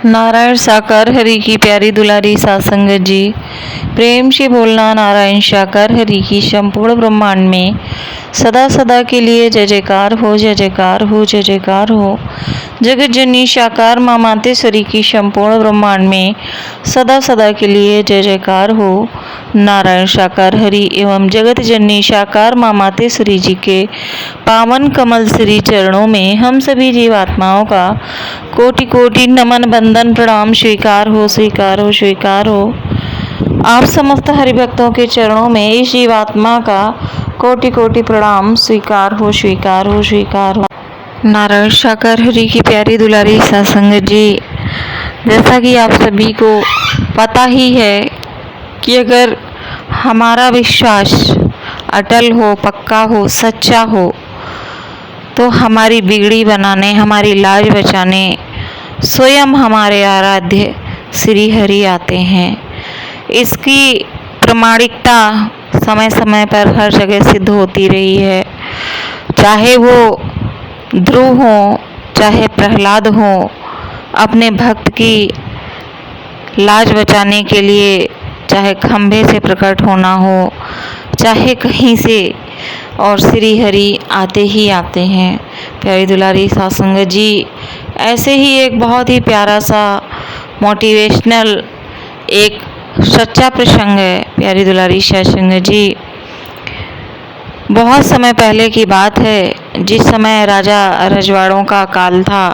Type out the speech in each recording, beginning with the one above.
नारायण साकार हरि की प्यारी दुलारी सात संगत जी, प्रेम से बोलना नारायण साकार हरि की संपूर्ण ब्रह्मांड में सदा सदा के लिए जय जयकार हो, जय जयकार हो, जय जयकार हो। जगत जननी साकार माँ मातेश्वरी की संपूर्ण ब्रह्मांड में सदा सदा के लिए जय जयकार हो। नारायण साकार हरि एवं जगत जननी साकार माँ मातेश्वरी जी के पावन कमल श्री चरणों में हम सभी जीवात्माओं का कोटि कोटि नमन बंदन प्रणाम स्वीकार हो, स्वीकार हो, स्वीकार हो। आप समस्त हरिभक्तों के चरणों में इस जीवात्मा का कोटि कोटि प्रणाम स्वीकार हो, स्वीकार हो, स्वीकार हो। नारायण साकार हरि की प्यारी दुलारी सत्संग जी, जैसा कि आप सभी को पता ही है कि अगर हमारा विश्वास अटल हो, पक्का हो, सच्चा हो तो हमारी बिगड़ी बनाने, हमारी लाज बचाने स्वयं हमारे आराध्य श्री हरि आते हैं। इसकी प्रामाणिकता समय समय पर हर जगह सिद्ध होती रही है। चाहे वो ध्रुव हो, चाहे प्रहलाद हो, अपने भक्त की लाज बचाने के लिए चाहे खंभे से प्रकट होना हो, चाहे कहीं से, और श्री हरि आते ही आते हैं। प्यारी दुलारी सत्संग जी, ऐसे ही एक बहुत ही प्यारा सा मोटिवेशनल एक सच्चा प्रसंग है। प्यारी दुलारी सत्संग जी, बहुत समय पहले की बात है, जिस समय राजा रजवाड़ों का काल था।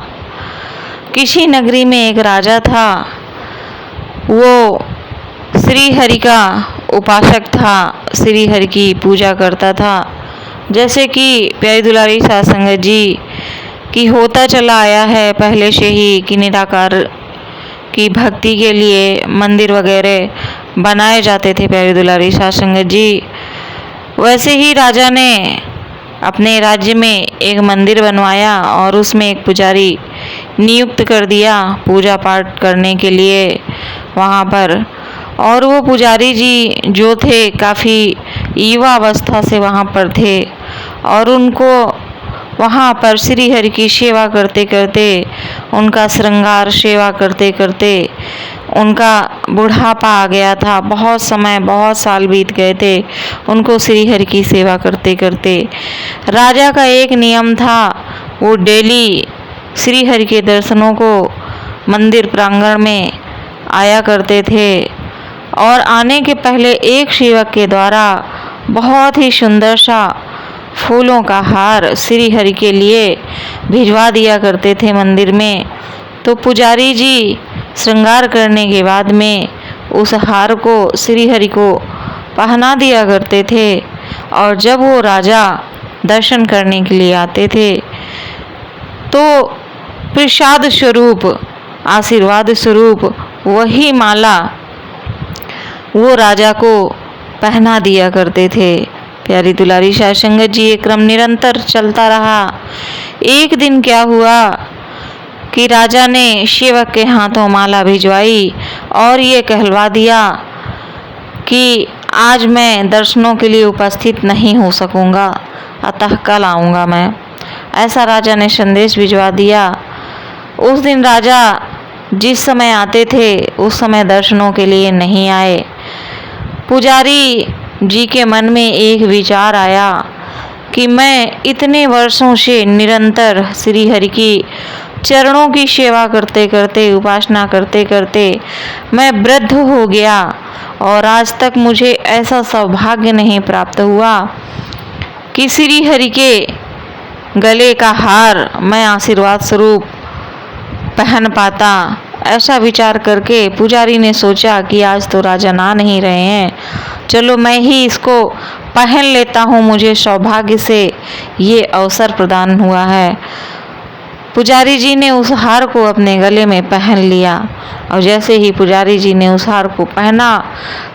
किसी नगरी में एक राजा था, वो श्री हरि का उपासक था, श्री हरि की पूजा करता था। जैसे कि प्यारी दुलारी सत्संग जी कि होता चला आया है पहले से ही कि निराकार की भक्ति के लिए मंदिर वगैरह बनाए जाते थे। प्यारी दुलारी सत्संग जी, वैसे ही राजा ने अपने राज्य में एक मंदिर बनवाया और उसमें एक पुजारी नियुक्त कर दिया पूजा पाठ करने के लिए वहाँ पर। और वो पुजारी जी जो थे काफ़ी युवा अवस्था से वहाँ पर थे और उनको वहाँ पर श्री हरि की सेवा करते करते, उनका श्रृंगार सेवा करते करते उनका बुढ़ापा आ गया था। बहुत समय, बहुत साल बीत गए थे उनको श्री हरि की सेवा करते करते। राजा का एक नियम था, वो डेली श्री हरि के दर्शनों को मंदिर प्रांगण में आया करते थे और आने के पहले एक सेवक के द्वारा बहुत ही सुंदर सा फूलों का हार श्री हरि के लिए भिजवा दिया करते थे मंदिर में। तो पुजारी जी श्रृंगार करने के बाद में उस हार को श्री हरि को पहना दिया करते थे और जब वो राजा दर्शन करने के लिए आते थे तो प्रसाद स्वरूप, आशीर्वाद स्वरूप वही माला वो राजा को पहना दिया करते थे। प्यारी दुलारी सत्संग जी, ये क्रम निरंतर चलता रहा। एक दिन क्या हुआ कि राजा ने सेवक के हाथों माला भिजवाई और ये कहलवा दिया कि आज मैं दर्शनों के लिए उपस्थित नहीं हो सकूंगा, अतः कल आऊँगा मैं। ऐसा राजा ने संदेश भिजवा दिया। उस दिन राजा जिस समय आते थे उस समय दर्शनों के लिए नहीं आए। पुजारी जी के मन में एक विचार आया कि मैं इतने वर्षों से निरंतर श्री हरि की चरणों की सेवा करते करते, उपासना करते करते मैं वृद्ध हो गया और आज तक मुझे ऐसा सौभाग्य नहीं प्राप्त हुआ कि श्री हरि के गले का हार मैं आशीर्वाद स्वरूप पहन पाता। ऐसा विचार करके पुजारी ने सोचा कि आज तो राजा ना नहीं रहे हैं, चलो मैं ही इसको पहन लेता हूँ, मुझे सौभाग्य से ये अवसर प्रदान हुआ है। पुजारी जी ने उस हार को अपने गले में पहन लिया और जैसे ही पुजारी जी ने उस हार को पहना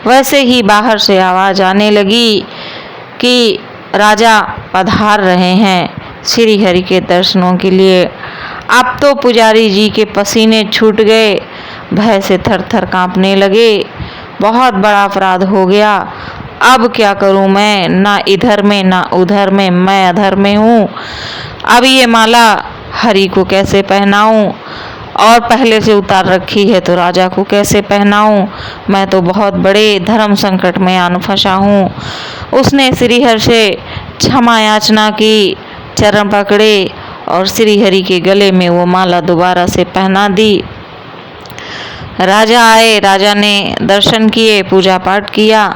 वैसे ही बाहर से आवाज़ आने लगी कि राजा पधार रहे हैं श्री हरि के दर्शनों के लिए। अब तो पुजारी जी के पसीने छूट गए, भय से थर थर कांपने लगे। बहुत बड़ा अपराध हो गया, अब क्या करूं मैं, ना इधर में ना उधर में, मैं अधर में हूँ। अब ये माला हरि को कैसे पहनाऊं और पहले से उतार रखी है तो राजा को कैसे पहनाऊं? मैं तो बहुत बड़े धर्म संकट में आन फंसा हूँ। उसने श्रीहरि से क्षमा याचना की, चरण पकड़े और श्रीहरि के गले में वो माला दोबारा से पहना दी। राजा आए, राजा ने दर्शन किए, पूजा पाठ किया।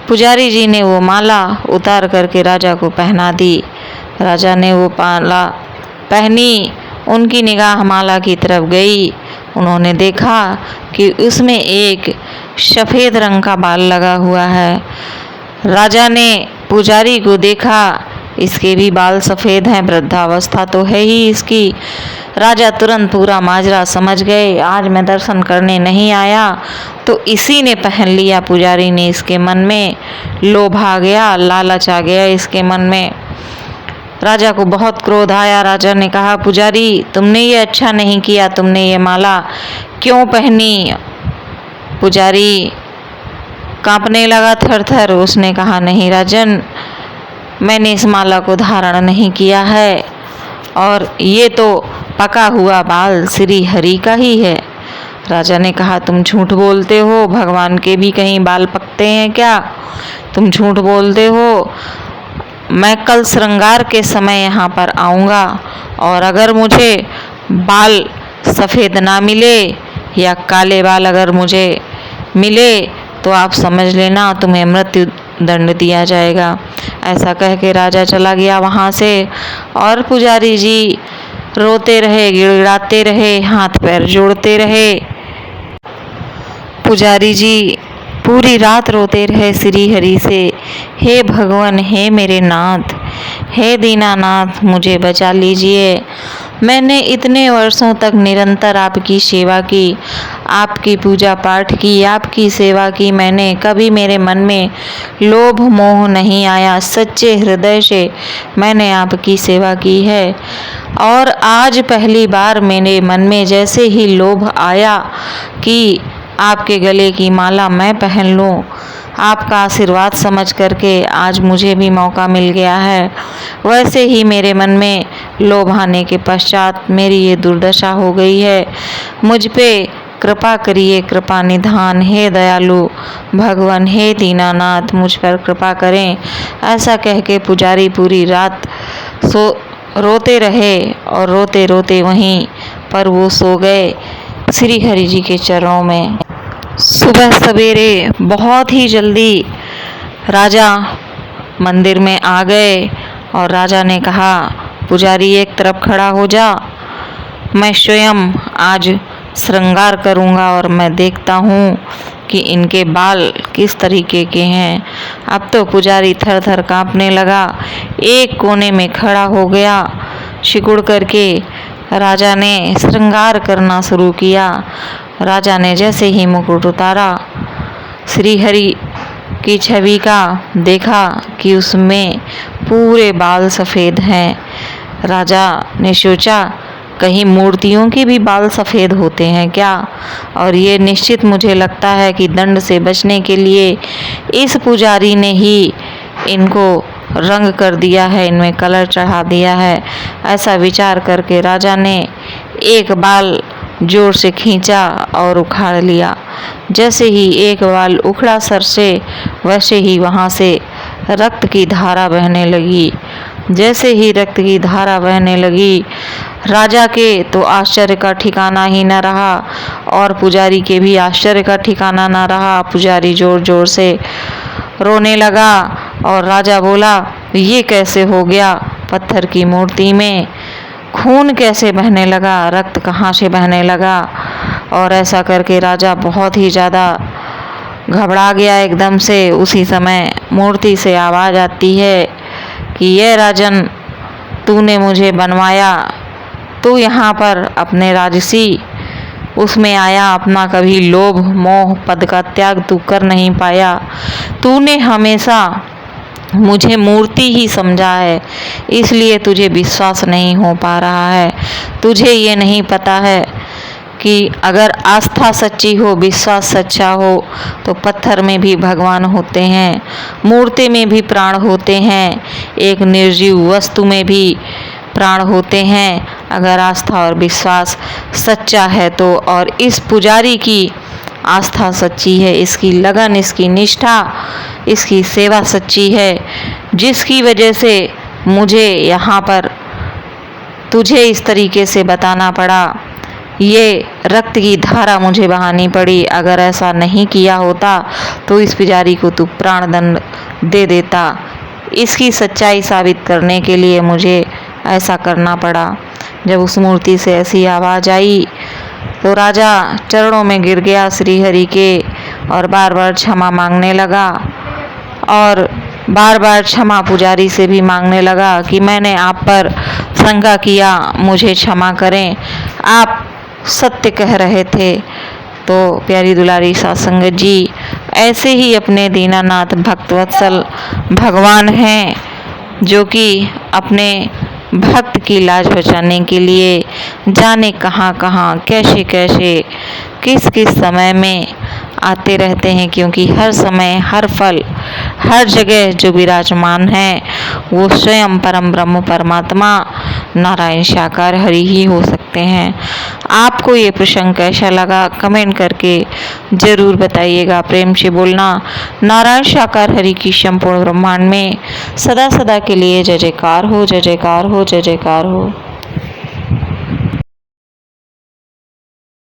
पुजारी जी ने वो माला उतार करके राजा को पहना दी। राजा ने वो माला पहनी, उनकी निगाह माला की तरफ गई। उन्होंने देखा कि उसमें एक सफ़ेद रंग का बाल लगा हुआ है। राजा ने पुजारी को देखा, इसके भी बाल सफ़ेद हैं, वृद्धावस्था तो है ही इसकी। राजा तुरंत पूरा माजरा समझ गए, आज मैं दर्शन करने नहीं आया तो इसी ने पहन लिया। पुजारी ने, इसके मन में लोभ आ गया, लालच आ गया इसके मन में। राजा को बहुत क्रोध आया। राजा ने कहा, पुजारी तुमने ये अच्छा नहीं किया, तुमने ये माला क्यों पहनी? पुजारी कांपने लगा थर थर। उसने कहा, नहीं राजन, मैंने इस माला को धारण नहीं किया है और ये तो पका हुआ बाल श्री हरि का ही है। राजा ने कहा, तुम झूठ बोलते हो, भगवान के भी कहीं बाल पकते हैं क्या? तुम झूठ बोलते हो। मैं कल श्रृंगार के समय यहाँ पर आऊँगा और अगर मुझे बाल सफ़ेद ना मिले या काले बाल अगर मुझे मिले तो आप समझ लेना तुम्हें मृत्यु दंड दिया जाएगा। ऐसा कह के राजा चला गया वहाँ से और पुजारी जी रोते रहे, गिड़गिड़ाते रहे, हाथ पैर जोड़ते रहे। पुजारी जी पूरी रात रोते रहे श्री हरि से, हे भगवान, हे मेरे नाथ, हे दीनानाथ, मुझे बचा लीजिए। मैंने इतने वर्षों तक निरंतर आपकी सेवा की, आपकी पूजा पाठ की, आपकी सेवा की। मैंने कभी मेरे मन में लोभ मोह नहीं आया, सच्चे हृदय से मैंने आपकी सेवा की है। और आज पहली बार मेरे मन में जैसे ही लोभ आया कि आपके गले की माला मैं पहन लूं, आपका आशीर्वाद समझ करके आज मुझे भी मौका मिल गया है, वैसे ही मेरे मन में लोभ आने के पश्चात मेरी ये दुर्दशा हो गई है। मुझ पे कृपा करिए, कृपा निधान, हे दयालु भगवान, हे दीनानाथ, मुझ पर कृपा करें। ऐसा कह के पुजारी पूरी रात रोते रहे और रोते रोते वहीं पर वो सो गए श्री हरि जी के चरणों में। सुबह सवेरे बहुत ही जल्दी राजा मंदिर में आ गए और राजा ने कहा, पुजारी एक तरफ खड़ा हो जा, मैं स्वयं आज श्रृंगार करूंगा और मैं देखता हूँ कि इनके बाल किस तरीके के हैं। अब तो पुजारी थर थर कांपने लगा, एक कोने में खड़ा हो गया। सिकुड़ करके राजा ने श्रृंगार करना शुरू किया। राजा ने जैसे ही मुकुट उतारा, श्री हरि की छवि का देखा कि उसमें पूरे बाल सफ़ेद हैं। राजा ने सोचा, कहीं मूर्तियों के भी बाल सफ़ेद होते हैं क्या? और ये निश्चित मुझे लगता है कि दंड से बचने के लिए इस पुजारी ने ही इनको रंग कर दिया है, इनमें कलर चढ़ा दिया है। ऐसा विचार करके राजा ने एक बाल जोर से खींचा और उखाड़ लिया। जैसे ही एक बाल उखड़ा सर से, वैसे ही वहाँ से रक्त की धारा बहने लगी। जैसे ही रक्त की धारा बहने लगी, राजा के तो आश्चर्य का ठिकाना ही न रहा और पुजारी के भी आश्चर्य का ठिकाना न रहा। पुजारी जोर जोर से रोने लगा और राजा बोला, ये कैसे हो गया? पत्थर की मूर्ति में खून कैसे बहने लगा? रक्त कहाँ से बहने लगा? और ऐसा करके राजा बहुत ही ज़्यादा घबरा गया एकदम से। उसी समय मूर्ति से आवाज़ आती है कि ये राजन, तूने मुझे बनवाया, तू यहाँ पर अपने राजसी उसमें आया, अपना कभी लोभ मोह पद का त्याग तू कर नहीं पाया। तूने हमेशा मुझे मूर्ति ही समझा है, इसलिए तुझे विश्वास नहीं हो पा रहा है। तुझे ये नहीं पता है कि अगर आस्था सच्ची हो, विश्वास सच्चा हो, तो पत्थर में भी भगवान होते हैं, मूर्ति में भी प्राण होते हैं, एक निर्जीव वस्तु में भी प्राण होते हैं। अगर आस्था और विश्वास सच्चा है तो, और इस पुजारी की आस्था सच्ची है, इसकी लगन, इसकी निष्ठा, इसकी सेवा सच्ची है, जिसकी वजह से मुझे यहाँ पर तुझे इस तरीके से बताना पड़ा, ये रक्त की धारा मुझे बहानी पड़ी। अगर ऐसा नहीं किया होता तो इस पुजारी को तू प्राण दंड दे देता। इसकी सच्चाई साबित करने के लिए मुझे ऐसा करना पड़ा। जब उस मूर्ति से ऐसी आवाज़ आई तो राजा चरणों में गिर गया श्री हरि के और बार बार क्षमा मांगने लगा, और बार बार क्षमा पुजारी से भी मांगने लगा कि मैंने आप पर शंका किया, मुझे क्षमा करें, आप सत्य कह रहे थे। तो प्यारी दुलारी साध संगत जी, ऐसे ही अपने दीनानाथ भक्तवत्सल भगवान हैं, जो कि अपने भक्त की लाज बचाने के लिए जाने कहाँ कहाँ, कैसे कैसे, किस किस समय में आते रहते हैं, क्योंकि हर समय, हर पल, हर जगह जो विराजमान है वो स्वयं परम ब्रह्म परमात्मा नारायण साकार हरि ही हो सकते हैं। आपको ये प्रसंग कैसा लगा कमेंट करके ज़रूर बताइएगा। प्रेम से बोलना। नारायण साकार हरि की संपूर्ण ब्रह्मांड में सदा सदा के लिए जय जयकार हो, जय जयकार हो, जय जयकार हो।